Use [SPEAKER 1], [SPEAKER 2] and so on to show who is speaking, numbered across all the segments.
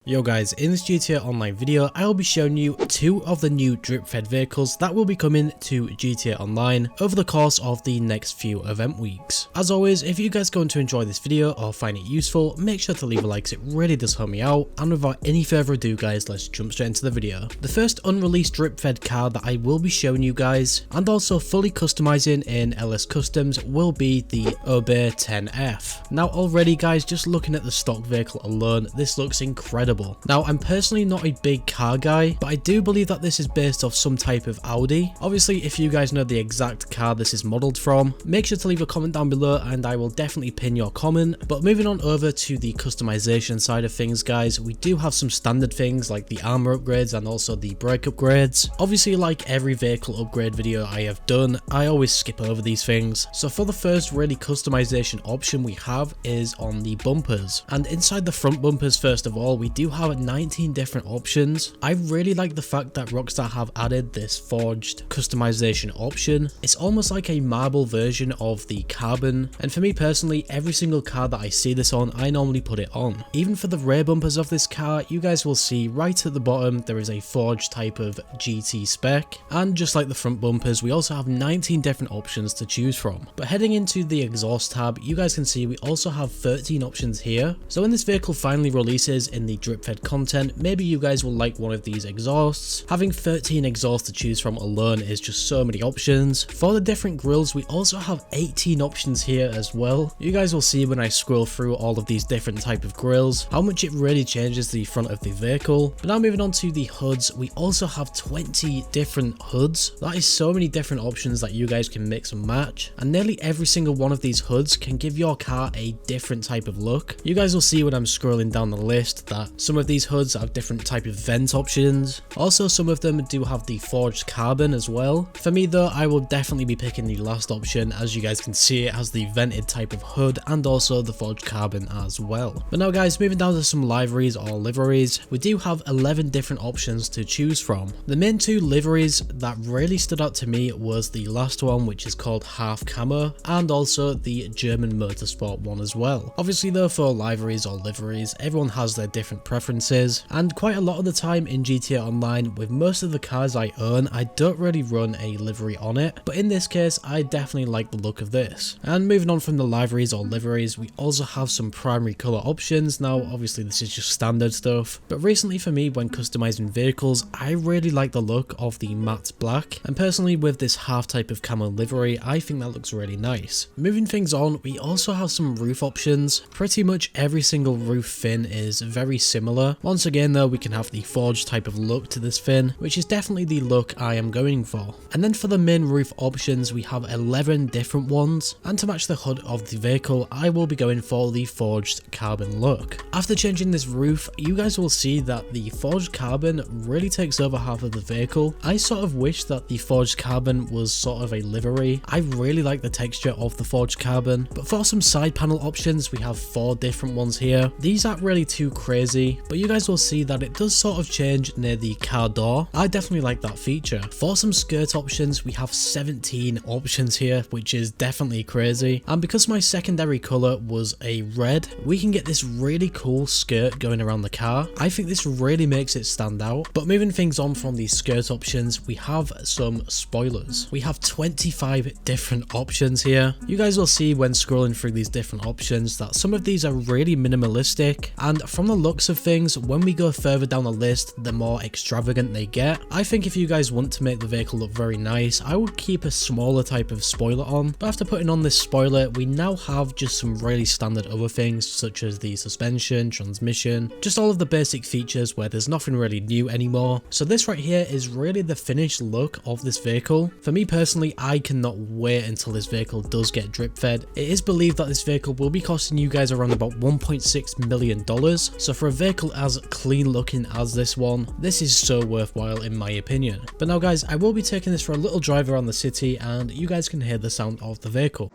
[SPEAKER 1] Yo guys, in this GTA Online video, I will be showing you two of the new drip-fed vehicles that will be coming to GTA Online over the course of the next few event weeks. As always, if you guys are going to enjoy this video or find it useful, make sure to leave a like as it really does help me out, and without any further ado guys, let's jump straight into the video. The first unreleased drip-fed car that I will be showing you guys, and also fully customizing in LS Customs, will be the Evizcerate 10F. Now already guys, just looking at the stock vehicle alone, this looks incredible. Now I'm personally not a big car guy, but I do believe that this is based off some type of Audi. Obviously if you guys know the exact car this is modelled from, make sure to leave a comment down below and I will definitely pin your comment. But moving on over to the customization side of things guys, we do have some standard things like the armor upgrades and also the brake upgrades. Obviously like every vehicle upgrade video I have done, I always skip over these things. So for the first really customization option we have is on the bumpers, and inside the front bumpers first of all, we do have 19 different options. I really like the fact that Rockstar have added this forged customization option. It's almost like a marble version of the carbon, and for me personally, every single car that I see this on, I normally put it on. Even for the rear bumpers of this car, you guys will see right at the bottom there is a forged type of GT spec, and just like the front bumpers, we also have 19 different options to choose from. But heading into the exhaust tab, you guys can see we also have 13 options here. So when this vehicle finally releases in the drip-fed content, maybe you guys will like one of these exhausts. Having 13 exhausts to choose from alone is just so many options. For the different grills, we also have 18 options here as well. You guys will see when I scroll through all of these different type of grills how much it really changes the front of the vehicle. But now moving on to the hoods, we also have 20 different hoods. That is so many different options that you guys can mix and match, and nearly every single one of these hoods can give your car a different type of look. You guys will see when I'm scrolling down the list that some of these hoods have different type of vent options. Also some of them do have the forged carbon as well. For me though, I will definitely be picking the last option. As you guys can see, it has the vented type of hood and also the forged carbon as well. But now guys, moving down to some liveries or liveries, we do have 11 different options to choose from. The main two liveries that really stood out to me was the last one, which is called Half Camo, and also the German Motorsport one as well. Obviously though, for liveries or liveries, everyone has their different preferences, and quite a lot of the time in GTA Online, with most of the cars I own, I don't really run a livery on it, but in this case I definitely like the look of this. And moving on from the liveries or liveries, we also have some primary colour options. Now obviously this is just standard stuff, but recently for me when customizing vehicles, I really like the look of the matte black, and personally with this half type of camo livery, I think that looks really nice. Moving things on, we also have some roof options. Pretty much every single roof fin is very similar. Once again though, we can have the forged type of look to this fin, which is definitely the look I am going for. And then for the main roof options, we have 11 different ones, and to match the hood of the vehicle, I will be going for the forged carbon look. After changing this roof, you guys will see that the forged carbon really takes over half of the vehicle. I sort of wish that the forged carbon was sort of a livery. I really like the texture of the forged carbon. But for some side panel options, we have 4 different ones here. These aren't really too crazy, but you guys will see that it does sort of change near the car door. I definitely like that feature. For some skirt options, we have 17 options here, which is definitely crazy. And because my secondary colour was a red, we can get this really cool skirt going around the car. I think this really makes it stand out. But moving things on from these skirt options, we have some spoilers. We have 25 different options here. You guys will see when scrolling through these different options that some of these are really minimalistic, and from the looks of things, when we go further down the list, the more extravagant they get. I think if you guys want to make the vehicle look very nice, I would keep a smaller type of spoiler on. But after putting on this spoiler, we now have just some really standard other things such as the suspension, transmission, just all of the basic features where there's nothing really new anymore. So this right here is really the finished look of this vehicle. For me personally, I cannot wait until this vehicle does get drip fed. It is believed that this vehicle will be costing you guys around about $1.6 million. So for a vehicle as clean looking as this one, this is so worthwhile in my opinion. But now guys, I will be taking this for a little drive around the city, and you guys can hear the sound of the vehicle.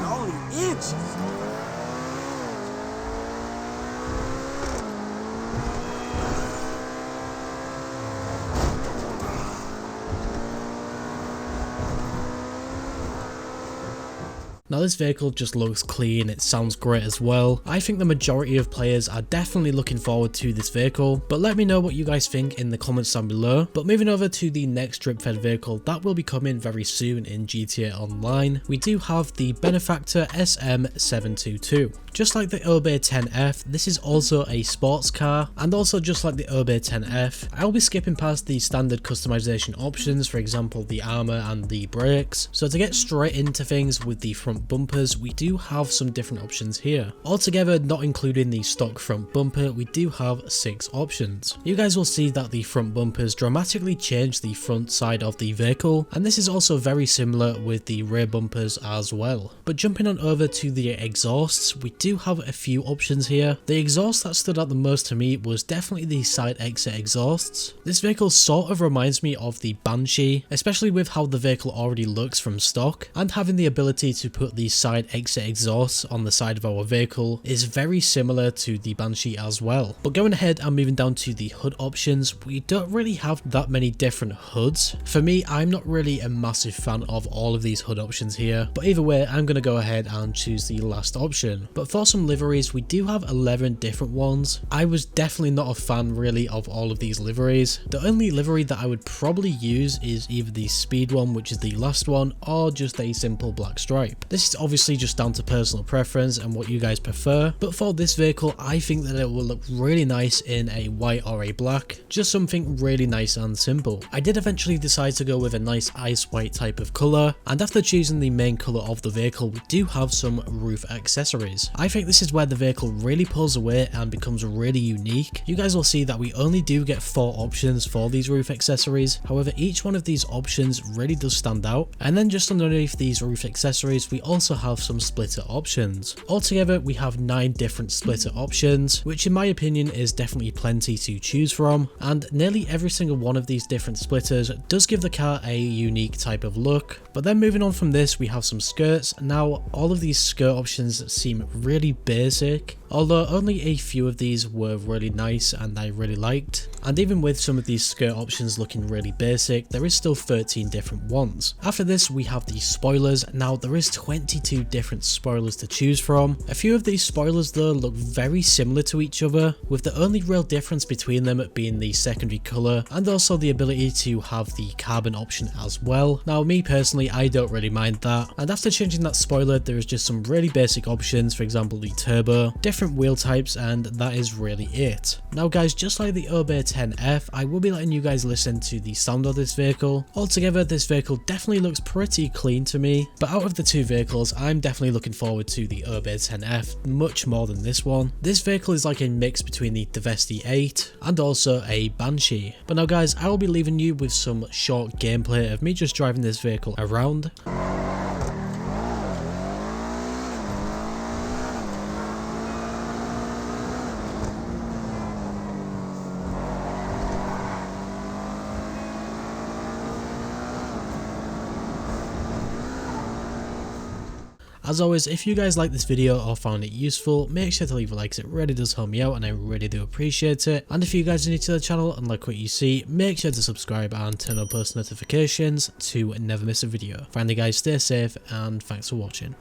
[SPEAKER 2] Only inches.
[SPEAKER 1] Now this vehicle just looks clean, it sounds great as well. I think the majority of players are definitely looking forward to this vehicle, but let me know what you guys think in the comments down below. But moving over to the next drip fed vehicle that will be coming very soon in GTA Online, we do have the Benefactor SM722. Just like the Obey 10F, this is also a sports car, and also just like the Obey 10F, I'll be skipping past the standard customization options, for example the armor and the brakes. So to get straight into things with the front bumpers, we do have some different options here. Altogether, not including the stock front bumper, we do have 6 options. You guys will see that the front bumpers dramatically change the front side of the vehicle, and this is also very similar with the rear bumpers as well. But jumping on over to the exhausts, we do have a few options here. The exhaust that stood out the most to me was definitely the side exit exhausts. This vehicle sort of reminds me of the Banshee, especially with how the vehicle already looks from stock, and having the ability to put the side exit exhausts on the side of our vehicle is very similar to the Banshee as well. But going ahead and moving down to the hood options, we don't really have that many different hoods. For me, I'm not really a massive fan of all of these hood options here, but either way, I'm going to go ahead and choose the last option. But for some liveries, we do have 11 different ones. I was definitely not a fan really of all of these liveries. The only livery that I would probably use is either the speed one, which is the last one, or just a simple black stripe. This is obviously just down to personal preference and what you guys prefer, but for this vehicle, I think that it will look really nice in a white or a black, just something really nice and simple. I did eventually decide to go with a nice ice white type of colour, and after choosing the main colour of the vehicle, we do have some roof accessories. I think this is where the vehicle really pulls away and becomes really unique. You guys will see that we only do get 4 options for these roof accessories, however each one of these options really does stand out. And then just underneath these roof accessories, we also have some splitter options. Altogether, we have 9 different splitter options, which in my opinion is definitely plenty to choose from, and nearly every single one of these different splitters does give the car a unique type of look. But then moving on from this, we have some skirts. Now all of these skirt options seem really basic, although only a few of these were really nice and I really liked. And even with some of these skirt options looking really basic, there is still 13 different ones. After this, we have the spoilers. Now there is 22 different spoilers to choose from. A few of these spoilers though look very similar to each other, with the only real difference between them being the secondary colour and also the ability to have the carbon option as well. Now me personally, I don't really mind that, and after changing that spoiler, there is just some really basic options, for example the turbo, different wheel types, and that is really it. Now guys, just like the Obey 10F, I will be letting you guys listen to the sound of this vehicle. Altogether, this vehicle definitely looks pretty clean to me, but out of the 2 vehicles, I'm definitely looking forward to the Obey 10F much more than this one. This vehicle is like a mix between the Evizcerate 8 and also a Banshee. But now guys, I will be leaving you with some short gameplay of me just driving this vehicle around. As always, if you guys like this video or found it useful, make sure to leave a like, 'cause it really does help me out and I really do appreciate it. And if you guys are new to the channel and like what you see, make sure to subscribe and turn on post notifications to never miss a video. Finally guys, stay safe and thanks for watching.